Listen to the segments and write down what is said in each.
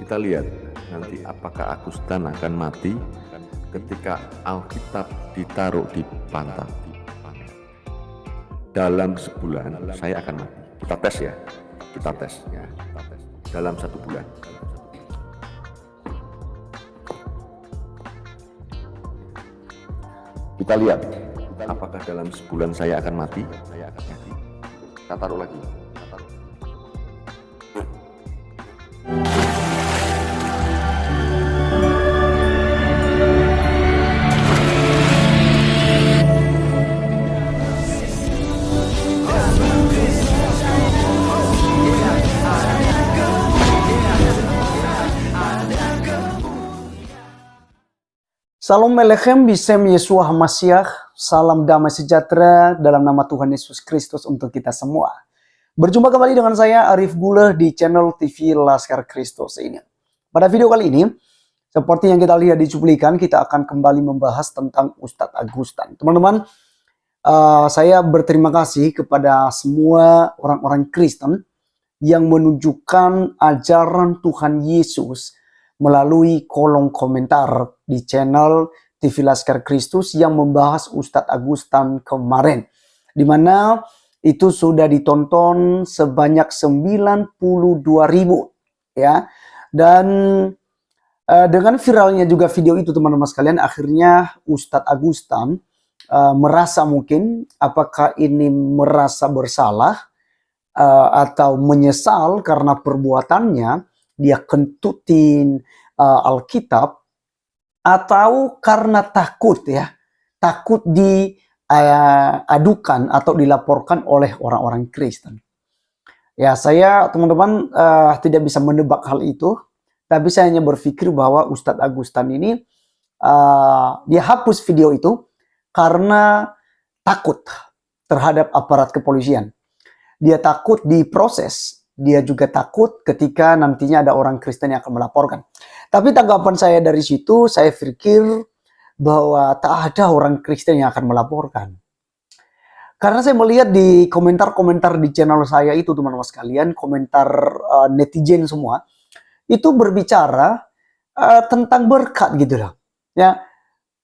Kita lihat nanti apakah Agustan akan mati ketika Alkitab ditaruh di pantat. Dalam sebulan saya akan mati. Kita tes ya. Dalam 1 bulan. Kita lihat apakah dalam sebulan saya akan mati. Kita taruh lagi. Salam Melechem Bisem Yeshua HaMashiach. Salam damai sejahtera dalam nama Tuhan Yesus Kristus untuk kita semua. Berjumpa kembali dengan saya Arif Gullah di channel TV Laskar Kristus ini. Pada video kali ini, seperti yang kita lihat di cuplikan, kita akan kembali membahas tentang Ustadz Agustan. Teman-teman, saya berterima kasih kepada semua orang-orang Kristen yang menunjukkan ajaran Tuhan Yesus melalui kolom komentar di channel TV Laskar Kristus yang membahas Ustadz Agustan kemarin, di mana itu sudah ditonton sebanyak 92.000 ya. Dan dengan viralnya juga video itu teman-teman sekalian, akhirnya Ustadz Agustan merasa mungkin apakah ini merasa bersalah atau menyesal karena perbuatannya, dia kentutin Alkitab, atau karena takut diadukan atau dilaporkan oleh orang-orang Kristen. Ya, saya teman-teman tidak bisa menebak hal itu, tapi saya hanya berpikir bahwa Ustadz Agustan ini dia hapus video itu karena takut terhadap aparat kepolisian. Dia takut diproses. Dia juga takut ketika nantinya ada orang Kristen yang akan melaporkan. Tapi tanggapan saya dari situ, saya pikir bahwa tak ada orang Kristen yang akan melaporkan. Karena saya melihat di komentar-komentar di channel saya itu, teman-teman sekalian, komentar netizen semua, itu berbicara tentang berkat gitu loh. Ya,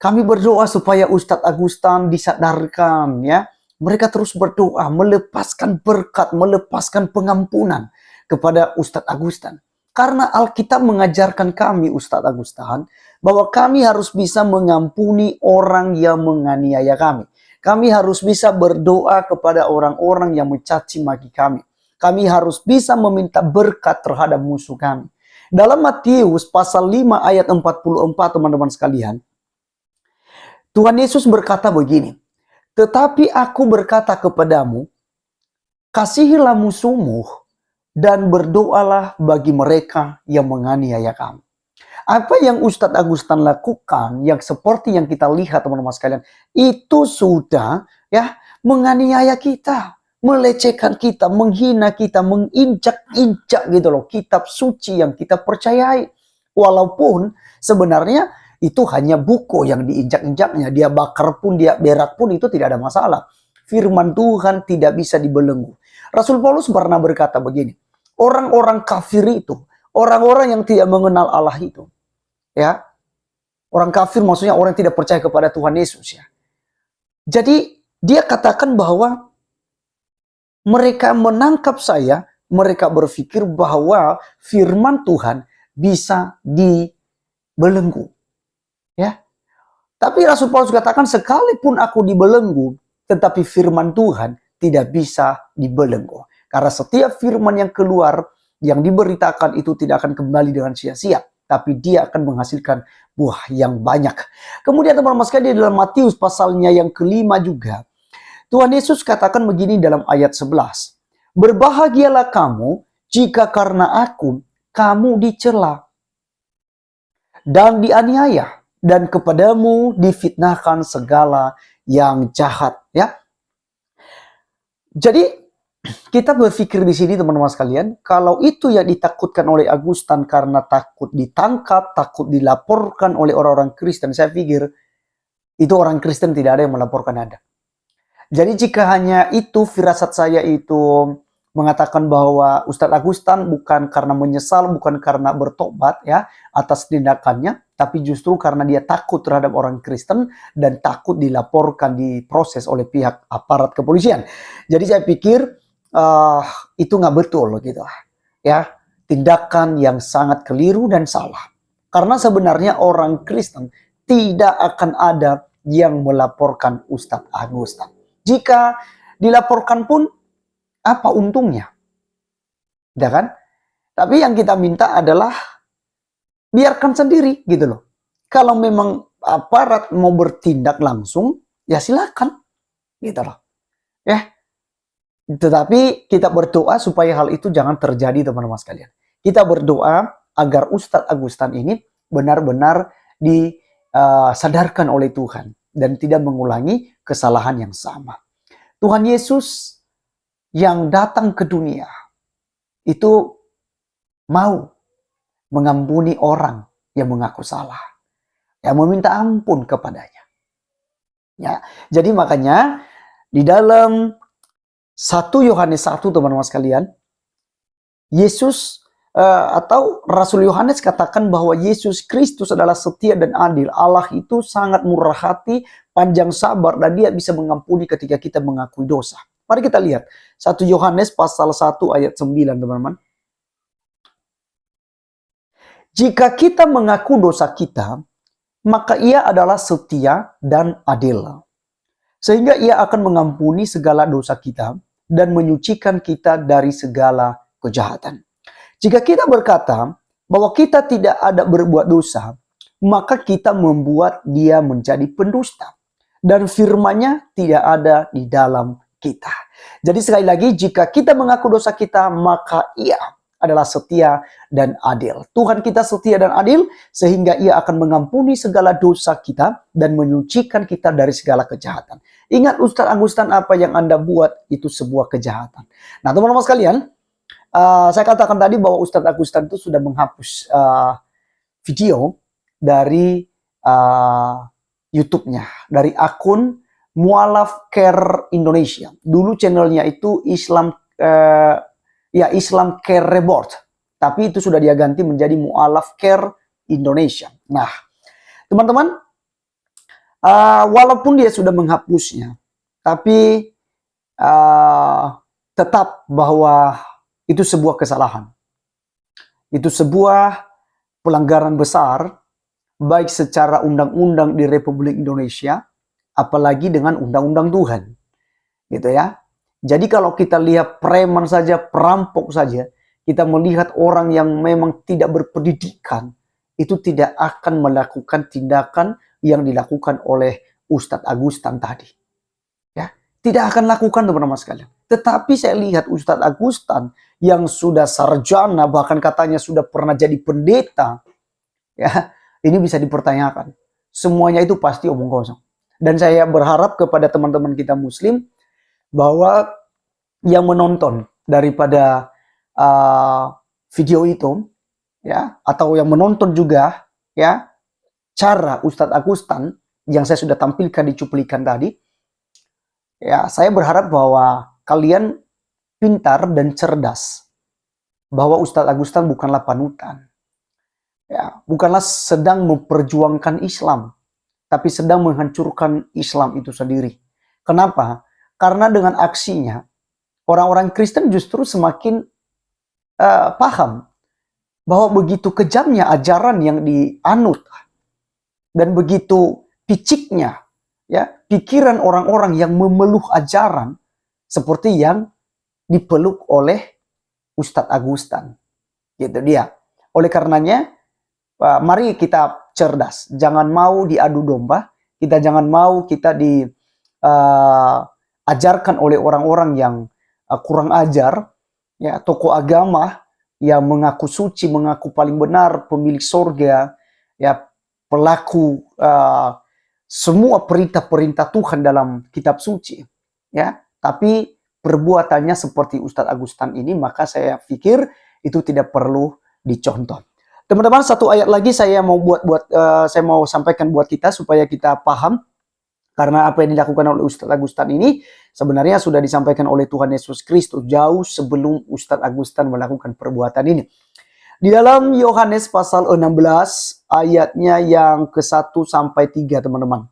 kami berdoa supaya Ustadz Agustan disadarkan, ya. Mereka terus berdoa, melepaskan berkat, melepaskan pengampunan kepada Ustadz Agustan. Karena Alkitab mengajarkan kami, Ustadz Agustan, bahwa kami harus bisa mengampuni orang yang menganiaya kami. Kami harus bisa berdoa kepada orang-orang yang mencaci maki kami. Kami harus bisa meminta berkat terhadap musuh kami. Dalam Matius pasal 5 ayat 44, teman-teman sekalian, Tuhan Yesus berkata begini, "Tetapi aku berkata kepadamu, kasihilah musuhmu dan berdoalah bagi mereka yang menganiaya kamu." Apa yang Ustadz Agustan lakukan, yang seperti yang kita lihat teman-teman sekalian, itu sudah ya menganiaya kita, melecehkan kita, menghina kita, menginjak-injak gitu loh kitab suci yang kita percayai. Walaupun sebenarnya itu hanya buku yang diinjak-injaknya, dia bakar pun, dia berak pun, itu tidak ada masalah. Firman Tuhan tidak bisa dibelenggu. Rasul Paulus pernah berkata begini, orang-orang kafir itu, orang-orang yang tidak mengenal Allah itu, ya, orang kafir maksudnya orang yang tidak percaya kepada Tuhan Yesus, ya. Jadi dia katakan bahwa mereka menangkap saya, mereka berpikir bahwa firman Tuhan bisa dibelenggu. Ya, tapi Rasul Paulus katakan, sekalipun aku dibelenggu, tetapi firman Tuhan tidak bisa dibelenggu. Karena setiap firman yang keluar, yang diberitakan itu tidak akan kembali dengan sia-sia, tapi dia akan menghasilkan buah yang banyak. Kemudian teman-teman sekalian, di dalam Matius pasalnya yang kelima juga, Tuhan Yesus katakan begini dalam ayat 11. "Berbahagialah kamu jika karena aku, kamu dicela dan dianiaya, dan kepadamu difitnahkan segala yang jahat." Ya. Jadi kita berpikir di sini teman-teman sekalian, kalau itu yang ditakutkan oleh Agustan karena takut ditangkap, takut dilaporkan oleh orang-orang Kristen, saya pikir itu orang Kristen tidak ada yang melaporkan Anda. Jadi jika hanya itu firasat saya itu mengatakan bahwa Ustadz Agustan bukan karena menyesal, bukan karena bertobat ya atas tindakannya, tapi justru karena dia takut terhadap orang Kristen dan takut dilaporkan, diproses oleh pihak aparat kepolisian. Jadi saya pikir itu nggak betul gitu ya, tindakan yang sangat keliru dan salah. Karena sebenarnya orang Kristen tidak akan ada yang melaporkan Ustadz Agustan. Jika dilaporkan pun apa untungnya? Ya kan? Tapi yang kita minta adalah biarkan sendiri gitu loh. Kalau memang aparat mau bertindak langsung, ya silakan gitu loh. Ya. Tetapi kita berdoa supaya hal itu jangan terjadi, teman-teman sekalian. Kita berdoa agar Ustadz Agustan ini benar-benar disadarkan oleh Tuhan dan tidak mengulangi kesalahan yang sama. Tuhan Yesus yang datang ke dunia itu mau mengampuni orang yang mengaku salah, yang meminta ampun kepadanya. Ya, jadi makanya di dalam 1 Yohanes 1, teman-teman sekalian, Yesus atau Rasul Yohanes katakan bahwa Yesus Kristus adalah setia dan adil. Allah itu sangat murah hati, panjang sabar, dan dia bisa mengampuni ketika kita mengakui dosa. Mari kita lihat 1 Yohanes pasal 1 ayat 9, teman-teman. Jika kita mengaku dosa kita, maka ia adalah setia dan adil, sehingga ia akan mengampuni segala dosa kita dan menyucikan kita dari segala kejahatan. Jika kita berkata bahwa kita tidak ada berbuat dosa, maka kita membuat dia menjadi pendusta, dan firman-Nya tidak ada di dalam kita. Jadi sekali lagi, jika kita mengaku dosa kita, maka ia adalah setia dan adil. Tuhan kita setia dan adil, sehingga ia akan mengampuni segala dosa kita dan menyucikan kita dari segala kejahatan. Ingat Ustadz Agustan, apa yang Anda buat itu sebuah kejahatan. Nah, teman-teman sekalian, saya katakan tadi bahwa Ustadz Agustan itu sudah menghapus video dari YouTube-nya, dari akun Mu'alaf Care Indonesia. Dulu channelnya itu Islam Care Report, tapi itu sudah dia ganti menjadi Mu'alaf Care Indonesia. Nah, teman-teman, walaupun dia sudah menghapusnya, tapi tetap bahwa itu sebuah kesalahan. Itu sebuah pelanggaran besar, baik secara undang-undang di Republik Indonesia, apalagi dengan undang-undang Tuhan. Gitu ya. Jadi kalau kita lihat preman saja, perampok saja, kita melihat orang yang memang tidak berpendidikan, itu tidak akan melakukan tindakan yang dilakukan oleh Ustadz Agustan tadi. Ya, tidak akan lakukan, teman-teman sekalian. Tetapi saya lihat Ustadz Agustan yang sudah sarjana, bahkan katanya sudah pernah jadi pendeta, ya, ini bisa dipertanyakan. Semuanya itu pasti omong kosong. Dan saya berharap kepada teman-teman kita Muslim bahwa yang menonton daripada video itu, ya, atau yang menonton juga, ya, cara Ustadz Agustan yang saya sudah tampilkan di cuplikan tadi, ya, saya berharap bahwa kalian pintar dan cerdas, bahwa Ustadz Agustan bukanlah panutan, ya, bukanlah sedang memperjuangkan Islam, tapi sedang menghancurkan Islam itu sendiri. Kenapa? Karena dengan aksinya, orang-orang Kristen justru semakin paham bahwa begitu kejamnya ajaran yang dianut dan begitu piciknya, ya, pikiran orang-orang yang memeluk ajaran seperti yang dipeluk oleh Ustadz Agustan. Gitu dia. Oleh karenanya, mari kita cerdas, jangan mau diadu domba, kita jangan mau kita diajarkan oleh orang-orang yang kurang ajar, ya, tokoh agama yang mengaku suci, mengaku paling benar, pemilik sorga, ya, pelaku semua perintah-perintah Tuhan dalam kitab suci, ya, tapi perbuatannya seperti Ustadz Agustan ini, maka saya pikir itu tidak perlu dicontoh. Teman-teman, satu ayat lagi saya mau saya mau sampaikan buat kita supaya kita paham Karena apa yang dilakukan oleh Ustadz Agustan ini sebenarnya sudah disampaikan oleh Tuhan Yesus Kristus jauh sebelum Ustadz Agustan melakukan perbuatan ini. Di dalam Yohanes pasal 16 ayatnya yang ke-1 sampai 3, teman-teman.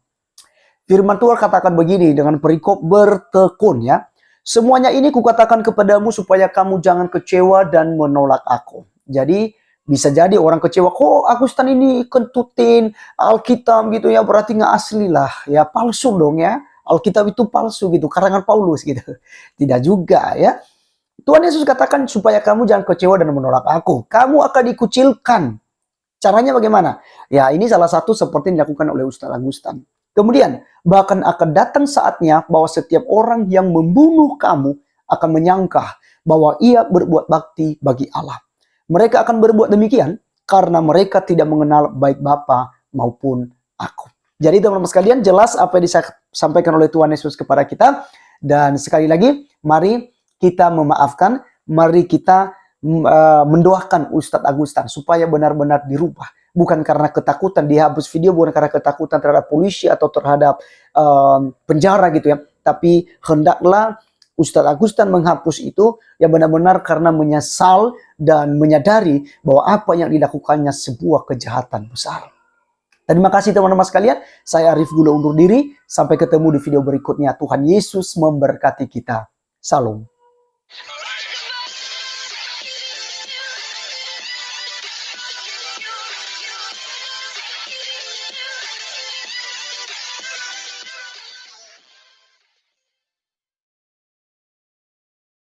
Firman Tuhan katakan begini dengan perikop bertekun ya. Semuanya ini kukatakan kepadamu supaya kamu jangan kecewa dan menolak aku. Jadi bisa jadi orang kecewa, kok Agustan ini kentutin Alkitab gitu ya, berarti nggak asli lah. Ya palsu dong ya. Alkitab itu palsu gitu, karangan Paulus gitu. Tidak juga ya. Tuhan Yesus katakan supaya kamu jangan kecewa dan menolak aku. Kamu akan dikucilkan. Caranya bagaimana? Ya ini salah satu seperti yang dilakukan oleh Ustadz Agustan. Kemudian, bahkan akan datang saatnya bahwa setiap orang yang membunuh kamu akan menyangka bahwa ia berbuat bakti bagi Allah. Mereka akan berbuat demikian karena mereka tidak mengenal baik Bapa maupun aku. Jadi teman-teman sekalian, jelas apa yang disampaikan oleh Tuhan Yesus kepada kita. Dan sekali lagi, mari kita memaafkan, mari kita mendoakan Ustadz Agustan supaya benar-benar dirubah. Bukan karena ketakutan, dia hapus video bukan karena ketakutan terhadap polisi atau terhadap penjara gitu ya. Tapi hendaklah Ustadz Agustan menghapus itu ya benar-benar karena menyesal dan menyadari bahwa apa yang dilakukannya sebuah kejahatan besar. Terima kasih teman-teman sekalian. Saya Arif Gula undur diri. Sampai ketemu di video berikutnya. Tuhan Yesus memberkati kita. Salam.